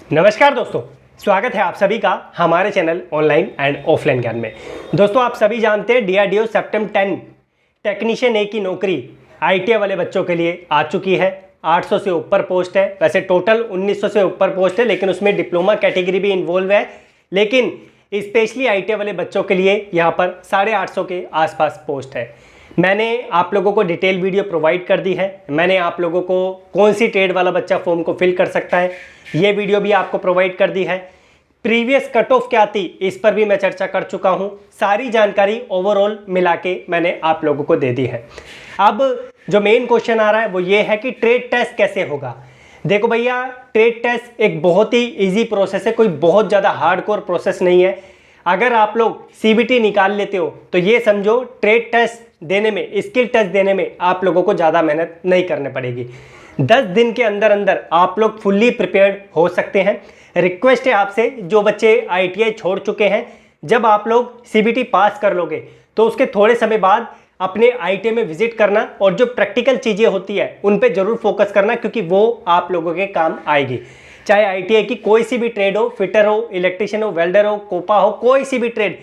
नमस्कार दोस्तों, स्वागत है आप सभी का हमारे चैनल ऑनलाइन एंड ऑफलाइन ज्ञान में। दोस्तों, आप सभी जानते हैं DRDO सितंबर 10 टेक्नीशियन ए की नौकरी ITI वाले बच्चों के लिए आ चुकी है। 800 से ऊपर पोस्ट है। वैसे टोटल 1900 से ऊपर पोस्ट है, लेकिन उसमें डिप्लोमा कैटेगरी भी इन्वॉल्व है। लेकिन स्पेशली ITI वाले बच्चों के लिए यहाँ पर 850 के आसपास पोस्ट है। मैंने आप लोगों को डिटेल वीडियो प्रोवाइड कर दी है। मैंने आप लोगों को कौन सी ट्रेड वाला बच्चा फॉर्म को फिल कर सकता है ये वीडियो भी आपको प्रोवाइड कर दी है। प्रीवियस कट ऑफ क्या थी इस पर भी मैं चर्चा कर चुका हूँ। सारी जानकारी ओवरऑल मिला के मैंने आप लोगों को दे दी है। अब जो मेन क्वेश्चन आ रहा है वो ये है कि ट्रेड टेस्ट कैसे होगा। देखो भैया, ट्रेड टेस्ट एक बहुत ही इजी प्रोसेस है, कोई बहुत ज़्यादा हार्डकोर प्रोसेस नहीं है। अगर आप लोग CBT निकाल लेते हो तो ये समझो ट्रेड टेस्ट देने में, स्किल टेस्ट देने में आप लोगों को ज़्यादा मेहनत नहीं करनी पड़ेगी। 10 दिन के अंदर अंदर आप लोग फुल्ली प्रिपेयर्ड हो सकते हैं। रिक्वेस्ट है आपसे, जो बच्चे ITI छोड़ चुके हैं, जब आप लोग CBT पास कर लोगे तो उसके थोड़े समय बाद अपने ITI में विजिट करना और जो प्रैक्टिकल चीज़ें होती है उन पे ज़रूर फोकस करना, क्योंकि वो आप लोगों के काम आएगी। चाहे ITI की कोई सी भी ट्रेड हो, फिटर हो, इलेक्ट्रिशियन हो, वेल्डर हो, कोपा हो, कोई सी भी ट्रेड,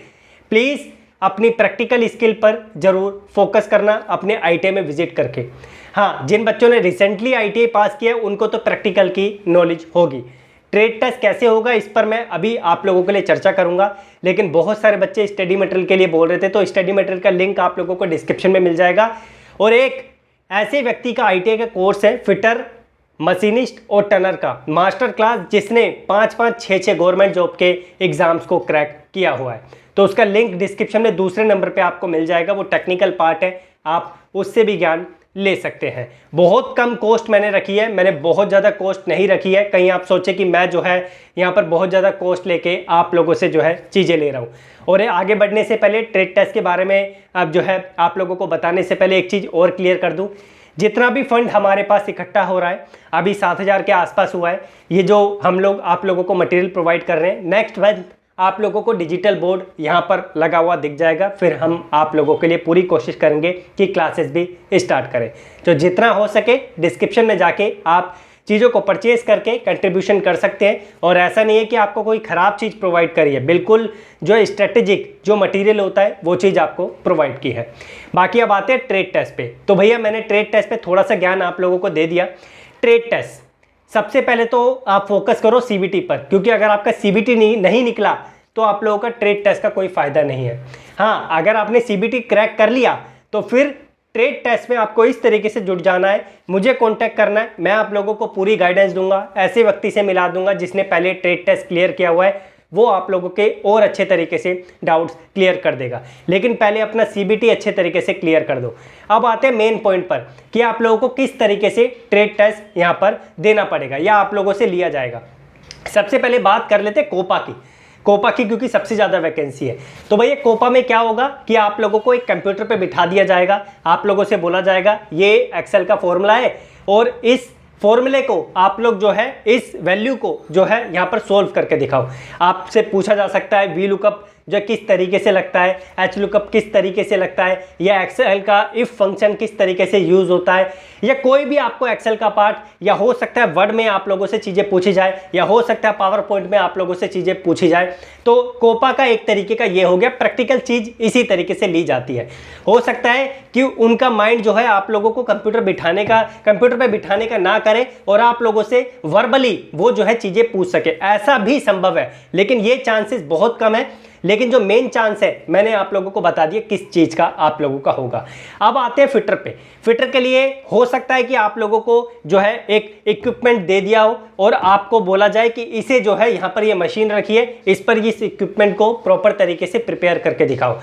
प्लीज़ अपनी प्रैक्टिकल स्किल पर ज़रूर फोकस करना अपने ITI में विजिट करके। हाँ, जिन बच्चों ने रिसेंटली ITI पास किया है उनको तो प्रैक्टिकल की नॉलेज होगी। ट्रेड टेस्ट कैसे होगा इस पर मैं अभी आप लोगों के लिए चर्चा करूंगा। लेकिन बहुत सारे बच्चे स्टडी मटेरियल के लिए बोल रहे थे, तो स्टडी मटेरियल का लिंक आप लोगों को डिस्क्रिप्शन में मिल जाएगा। और एक ऐसे व्यक्ति का ITI का कोर्स है फिटर, मशीनिस्ट और टनर का मास्टर क्लास, जिसने 5-5, 6-6 गवर्नमेंट जॉब के एग्जाम्स को क्रैक किया हुआ है। तो उसका लिंक डिस्क्रिप्शन में दूसरे नंबर पे आपको मिल जाएगा। वो टेक्निकल पार्ट है, आप उससे भी ज्ञान ले सकते हैं। बहुत कम कॉस्ट मैंने रखी है, मैंने बहुत ज़्यादा कॉस्ट नहीं रखी है। कहीं आप सोचे कि मैं जो है यहाँ पर बहुत ज़्यादा कॉस्ट लेके आप लोगों से जो है चीज़ें ले रहा हूँ। और आगे बढ़ने से पहले ट्रेड टेस्ट के बारे में अब जो है आप लोगों को बताने से पहले एक चीज़ और क्लियर कर दूँ। जितना भी फंड हमारे पास इकट्ठा हो रहा है, अभी 7,000 के आसपास हुआ है। ये जो हम लोग आप लोगों को मटेरियल प्रोवाइड कर रहे हैं, नेक्स्ट मंथ आप लोगों को डिजिटल बोर्ड यहाँ पर लगा हुआ दिख जाएगा। फिर हम आप लोगों के लिए पूरी कोशिश करेंगे कि क्लासेस भी स्टार्ट करें। तो जितना हो सके डिस्क्रिप्शन में जाके आप चीज़ों को परचेज करके कंट्रीब्यूशन कर सकते हैं। और ऐसा नहीं है कि आपको कोई ख़राब चीज़ प्रोवाइड करी है, बिल्कुल जो स्ट्रेटेजिक जो मटेरियल होता है वो चीज़ आपको प्रोवाइड की है। बाकी अब आते हैं ट्रेड टेस्ट पे। तो भैया, मैंने ट्रेड टेस्ट पे थोड़ा सा ज्ञान आप लोगों को दे दिया। ट्रेड टेस्ट सबसे पहले तो आप फोकस करो CBT पर, क्योंकि अगर आपका CBT नहीं निकला तो आप लोगों का ट्रेड टेस्ट का कोई फ़ायदा नहीं है। हाँ, अगर आपने CBT क्रैक कर लिया तो फिर ट्रेड टेस्ट में आपको इस तरीके से जुट जाना है, मुझे कांटेक्ट करना है, मैं आप लोगों को पूरी गाइडेंस दूंगा। ऐसे व्यक्ति से मिला दूंगा जिसने पहले ट्रेड टेस्ट क्लियर किया हुआ है, वो आप लोगों के और अच्छे तरीके से डाउट्स क्लियर कर देगा। लेकिन पहले अपना CBT अच्छे तरीके से क्लियर कर दो। अब आते हैं मेन पॉइंट पर कि आप लोगों को किस तरीके से ट्रेड टेस्ट यहाँ पर देना पड़ेगा या आप लोगों से लिया जाएगा। सबसे पहले बात कर लेते हैं कोपा की, क्योंकि सबसे ज़्यादा वैकेंसी है। तो भैया, कोपा में क्या होगा कि आप लोगों को एक कंप्यूटर पे बिठा दिया जाएगा, आप लोगों से बोला जाएगा ये एक्सेल का फॉर्मूला है और इस फॉर्मूले को आप लोग जो है, इस वैल्यू को जो है यहाँ पर सोल्व करके दिखाओ। आपसे पूछा जा सकता है वी लुकअप जो किस तरीके से लगता है, एच लुकअप किस तरीके से लगता है, या एक्सेल का इफ फंक्शन किस तरीके से यूज होता है, या कोई भी आपको एक्सेल का पार्ट, या हो सकता है वर्ड में आप लोगों से चीज़ें पूछी जाए, या हो सकता है पावर पॉइंट में आप लोगों से चीज़ें पूछी जाए। तो कोपा का एक तरीके का ये हो गया, प्रैक्टिकल चीज़ इसी तरीके से ली जाती है। हो सकता है कि उनका माइंड जो है आप लोगों को कंप्यूटर पे बिठाने का ना करे और आप लोगों से वर्बली वो जो है चीज़ें पूछ सके, ऐसा भी संभव है। लेकिन ये चांसेस बहुत कम है। लेकिन जो मेन चांस है मैंने आप लोगों को बता दिया किस चीज़ का आप लोगों का होगा। अब आते हैं फिटर पे। फिटर के लिए हो सकता है कि आप लोगों को जो है एक इक्विपमेंट दे दिया हो और आपको बोला जाए कि इसे जो है यहाँ पर ये मशीन रखिए, इस पर इस इक्विपमेंट को प्रॉपर तरीके से प्रिपेयर करके दिखाओ।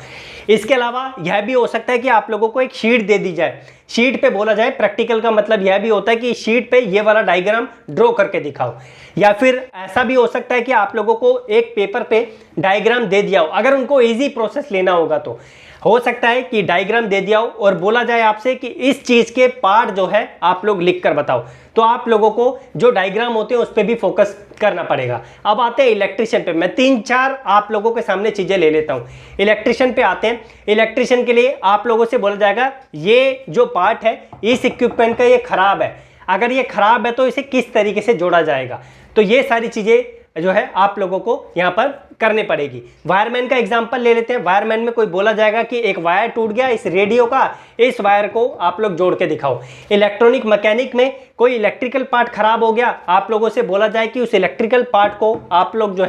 इसके अलावा यह भी हो सकता है कि आप लोगों को एक शीट दे दी जाए, शीट पे बोला जाए, प्रैक्टिकल का मतलब यह भी होता है कि शीट पे ये वाला डायग्राम ड्रॉ करके दिखाओ। या फिर ऐसा भी हो सकता है कि आप लोगों को एक पेपर पे डायग्राम दे दिया हो, अगर उनको इजी प्रोसेस लेना होगा तो हो सकता है कि डायग्राम दे दिया हो और बोला जाए आपसे कि इस चीज़ के पार्ट जो है आप लोग लिख कर बताओ। तो आप लोगों को जो डायग्राम होते हैं उस पर भी फोकस करना पड़ेगा। अब आते हैं इलेक्ट्रिशियन पे। मैं 3-4 आप लोगों के सामने चीज़ें ले लेता हूँ। इलेक्ट्रिशियन पे आते हैं। इलेक्ट्रिशियन के लिए आप लोगों से बोला जाएगा ये जो पार्ट है इस इक्विपमेंट का ये खराब है, अगर ये खराब है तो इसे किस तरीके से जोड़ा जाएगा। तो ये सारी चीज़ें जो है आप लोगों को यहाँ पर करने पड़ेगी। वायरमैन का एग्जांपल ले लेते हैं। वायरमैन में कोई बोला जाएगा कि एक वायर टूट गया इस रेडियो का, इस वायर को आप लोग जोड़ के दिखाओ। इलेक्ट्रॉनिक मैकेनिक में कोई इलेक्ट्रिकल पार्ट खराब हो गया, आप लोगों से बोला जाए कि उस इलेक्ट्रिकल पार्ट को आप लोग जो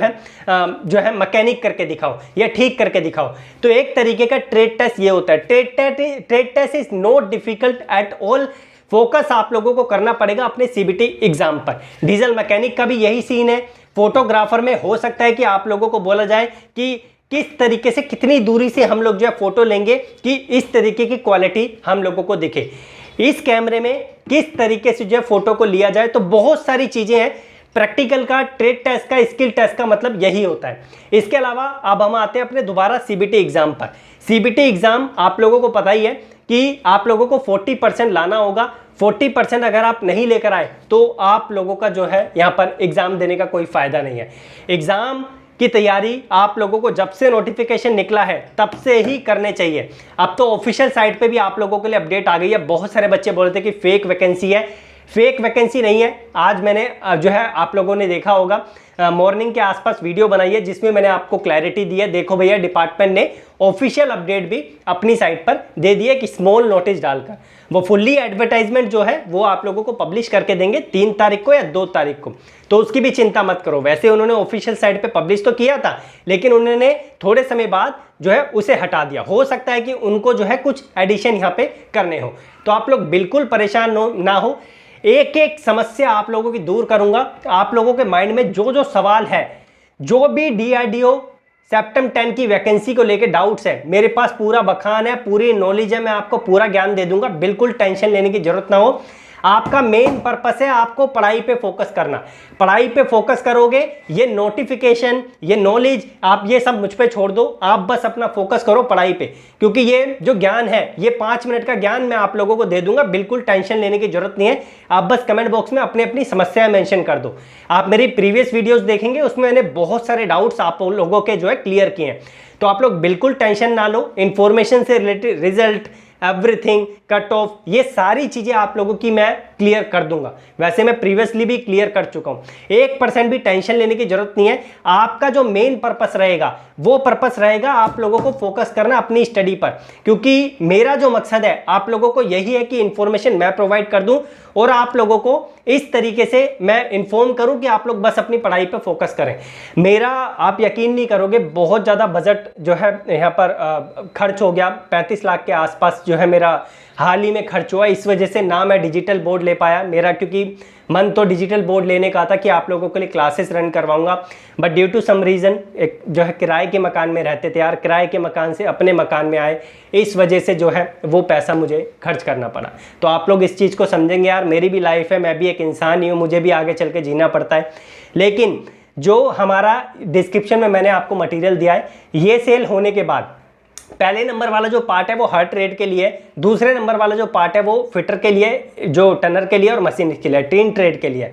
है मैकेनिक करके दिखाओ या ठीक करके दिखाओ। तो एक तरीके का ट्रेड टेस्ट ये होता है। Trade test is not difficult at all. Focus आप लोगों को करना पड़ेगा अपने सीबीटी एग्जाम पर। डीजल मैकेनिक का भी यही सीन है। फोटोग्राफर में हो सकता है कि आप लोगों को बोला जाए कि किस तरीके से, कितनी दूरी से हम लोग जो है फोटो लेंगे कि इस तरीके की क्वालिटी हम लोगों को दिखे, इस कैमरे में किस तरीके से जो है फोटो को लिया जाए। तो बहुत सारी चीजें हैं। प्रैक्टिकल का, ट्रेड टेस्ट का, स्किल टेस्ट का मतलब यही होता है। इसके अलावा अब हम आते हैं अपने दोबारा सीबीटी एग्जाम पर। सीबीटी एग्जाम आप लोगों को पता ही है कि आप लोगों को 40% लाना होगा। 40% अगर आप नहीं लेकर आए तो आप लोगों का जो है यहाँ पर एग्जाम देने का कोई फायदा नहीं है। एग्जाम की तैयारी आप लोगों को जब से नोटिफिकेशन निकला है तब से ही करने चाहिए। अब तो ऑफिशियल साइट पे भी आप लोगों के लिए अपडेट आ गई है। बहुत सारे बच्चे बोलते हैं कि फेक वैकेंसी है। फेक वैकेंसी नहीं है। आज मैंने जो है आप लोगों ने देखा होगा मॉर्निंग के आसपास वीडियो बनाई है जिसमें मैंने आपको क्लैरिटी दी है। देखो भैया, डिपार्टमेंट ने ऑफिशियल अपडेट भी अपनी साइट पर दे दी है कि स्मॉल नोटिस डालकर वो फुल्ली एडवर्टाइजमेंट जो है वो आप लोगों को पब्लिश करके देंगे 3 तारीख को या 2 तारीख को। तो उसकी भी चिंता मत करो। वैसे उन्होंने ऑफिशियल साइट पे पब्लिश तो किया था, लेकिन उन्होंने थोड़े समय बाद जो है उसे हटा दिया। हो सकता है कि उनको जो है कुछ एडिशन यहाँ पे करने हो। तो आप लोग बिल्कुल परेशान ना हो। एक एक समस्या आप लोगों की दूर करूंगा। आप लोगों के माइंड में जो जो सवाल है, जो भी डीआरडीओ सेप्टेम 10 की वैकेंसी को लेके डाउट्स है, मेरे पास पूरा बखान है, पूरी नॉलेज है, मैं आपको पूरा ज्ञान दे दूंगा। बिल्कुल टेंशन लेने की जरूरत ना हो। आपका मेन पर्पस है आपको पढ़ाई पे फोकस करना। पढ़ाई पे फोकस करोगे, ये नोटिफिकेशन, ये नॉलेज, आप ये सब मुझ पे छोड़ दो। आप बस अपना फोकस करो पढ़ाई पे, क्योंकि ये जो ज्ञान है, ये 5 मिनट का ज्ञान मैं आप लोगों को दे दूंगा। बिल्कुल टेंशन लेने की जरूरत नहीं है। आप बस कमेंट बॉक्स में अपनी अपनी समस्याएं मेंशन कर दो। आप मेरी प्रीवियस वीडियोस देखेंगे, उसमें मैंने बहुत सारे डाउट्स आप लोगों के जो है क्लियर किए हैं। तो आप लोग बिल्कुल टेंशन ना लो। इंफॉर्मेशन से related result, everything, cut off, ये सारी चीजें आप लोगों की मैं क्लियर कर दूंगा। वैसे मैं प्रीवियसली भी क्लियर कर चुका हूं। 1% भी टेंशन लेने की जरूरत नहीं है। आपका जो मेन पर्पस रहेगा वो पर्पस रहेगा आप लोगों को फोकस करना अपनी स्टडी पर, क्योंकि मेरा जो मकसद है आप लोगों को यही है कि इंफॉर्मेशन मैं प्रोवाइड कर दूं और आप लोगों को इस तरीके से मैं इन्फॉर्म करूं कि आप लोग बस अपनी पढ़ाई पर फोकस करें। मेरा, आप यकीन नहीं करोगे, बहुत ज़्यादा बजट जो है यहाँ पर खर्च हो गया। 35 लाख के आसपास जो है मेरा हाल ही में खर्च हुआ। इस वजह से ना मैं डिजिटल बोर्ड ले पाया। मेरा क्योंकि मन तो डिजिटल बोर्ड लेने का था कि आप लोगों के लिए क्लासेस रन करवाऊंगा, but due to some reason, एक जो है किराए के मकान में रहते थे यार, किराए के मकान से अपने मकान में आए, इस वजह से जो है वो पैसा मुझे खर्च करना पड़ा। तो आप लोग इस चीज़ को समझेंगे यार, मेरी भी लाइफ है, मैं भी एक इंसान ही हूँ, मुझे भी आगे चल के जीना पड़ता है। लेकिन जो हमारा डिस्क्रिप्शन में मैंने आपको मटीरियल दिया है, ये सेल होने के बाद पहले नंबर वाला जो पार्ट है वो हर ट्रेड के लिए, दूसरे नंबर वाला जो पार्ट है वो फिटर के लिए, जो टनर के लिए और मशीनिस्ट के लिए, 3 ट्रेड के लिए।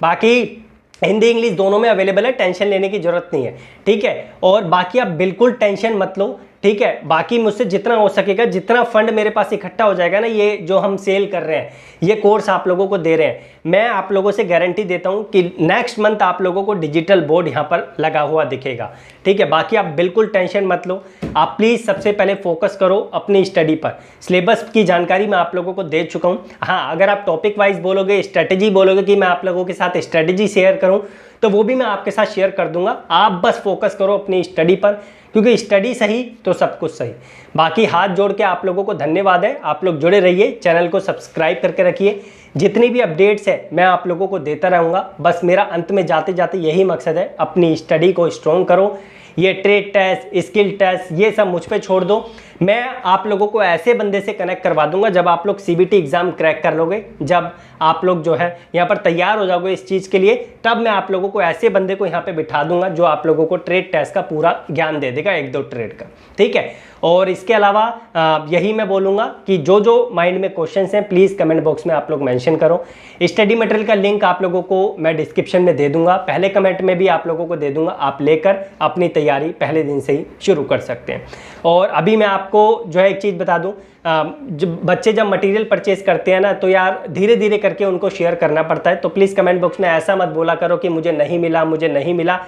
बाकी हिंदी इंग्लिश दोनों में अवेलेबल है, टेंशन लेने की जरूरत नहीं है, ठीक है। और बाकी आप बिल्कुल टेंशन मत लो, ठीक है। बाकी मुझसे जितना हो सकेगा, जितना फंड मेरे पास इकट्ठा हो जाएगा ना, ये जो हम सेल कर रहे हैं, ये कोर्स आप लोगों को दे रहे हैं, मैं आप लोगों से गारंटी देता हूं कि नेक्स्ट मंथ आप लोगों को डिजिटल बोर्ड यहाँ पर लगा हुआ दिखेगा, ठीक है। बाकी आप बिल्कुल टेंशन मत लो। आप प्लीज़ सबसे पहले फोकस करो अपनी स्टडी पर। सिलेबस की जानकारी मैं आप लोगों को दे चुका हूँ। हाँ, अगर आप टॉपिक वाइज बोलोगे, स्ट्रेटेजी बोलोगे कि मैं आप लोगों के साथ स्ट्रेटेजी शेयर करूँ, तो वो भी मैं आपके साथ शेयर कर दूंगा। आप बस फोकस करो अपनी स्टडी पर, क्योंकि स्टडी सही तो सब कुछ सही। बाकी हाथ जोड़ के आप लोगों को धन्यवाद है। आप लोग जुड़े रहिए, चैनल को सब्सक्राइब करके रखिए। जितनी भी अपडेट्स है मैं आप लोगों को देता रहूँगा। बस मेरा अंत में जाते जाते यही मकसद है, अपनी स्टडी को स्ट्रॉन्ग करो। ये ट्रेड टेस्ट, स्किल टेस्ट, ये सब मुझ पे छोड़ दो। मैं आप लोगों को ऐसे बंदे से कनेक्ट करवा दूंगा, जब आप लोग सीबीटी एग्जाम क्रैक कर लोगे, जब आप लोग जो है यहाँ पर तैयार हो जाओगे इस चीज़ के लिए, तब मैं आप लोगों को ऐसे बंदे को यहाँ पे बिठा दूंगा जो आप लोगों को ट्रेड टेस्ट का पूरा ज्ञान दे देगा, 1-2 ट्रेड का, ठीक है। और इसके अलावा यही मैं बोलूँगा कि जो जो माइंड में क्वेश्चंस हैं प्लीज़ कमेंट बॉक्स में आप लोग मेंशन मेंशन करो। स्टडी मटेरियल का लिंक आप लोगों को मैं डिस्क्रिप्शन में दे दूंगा, पहले कमेंट में भी आप लोगों को दे दूंगा, आप लेकर अपनी तैयारी पहले दिन से ही शुरू कर सकते हैं। और अभी मैं आपको जो है एक चीज़ बता दूं, बच्चे जब मटेरियल परचेज करते हैं ना, तो यार धीरे धीरे करके उनको शेयर करना पड़ता है। तो प्लीज़ कमेंट बॉक्स में ऐसा मत बोला करो कि मुझे नहीं मिला, मुझे नहीं मिला।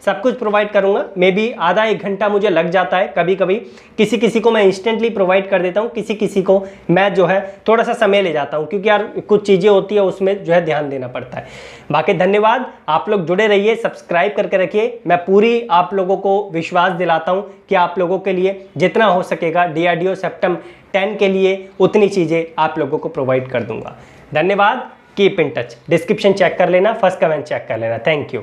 सब कुछ प्रोवाइड करूंगा, मे बी आधा एक घंटा मुझे लग जाता है कभी कभी, किसी किसी को मैं इंस्टेंटली प्रोवाइड कर देता हूं, किसी किसी को मैं जो है थोड़ा सा समय ले जाता हूं, क्योंकि यार कुछ चीज़ें होती है उसमें जो है ध्यान देना पड़ता है। बाकी धन्यवाद, आप लोग जुड़े रहिए, सब्सक्राइब करके रखिए। मैं पूरी आप लोगों को विश्वास दिलाता हूँ कि आप लोगों के लिए जितना हो सकेगा DRDO सेप्टेम 10 के लिए उतनी चीज़ें आप लोगों को प्रोवाइड कर दूंगा। धन्यवाद, keep in touch. Description check कर लेना, फर्स्ट कमेंट चेक कर लेना। Thank you.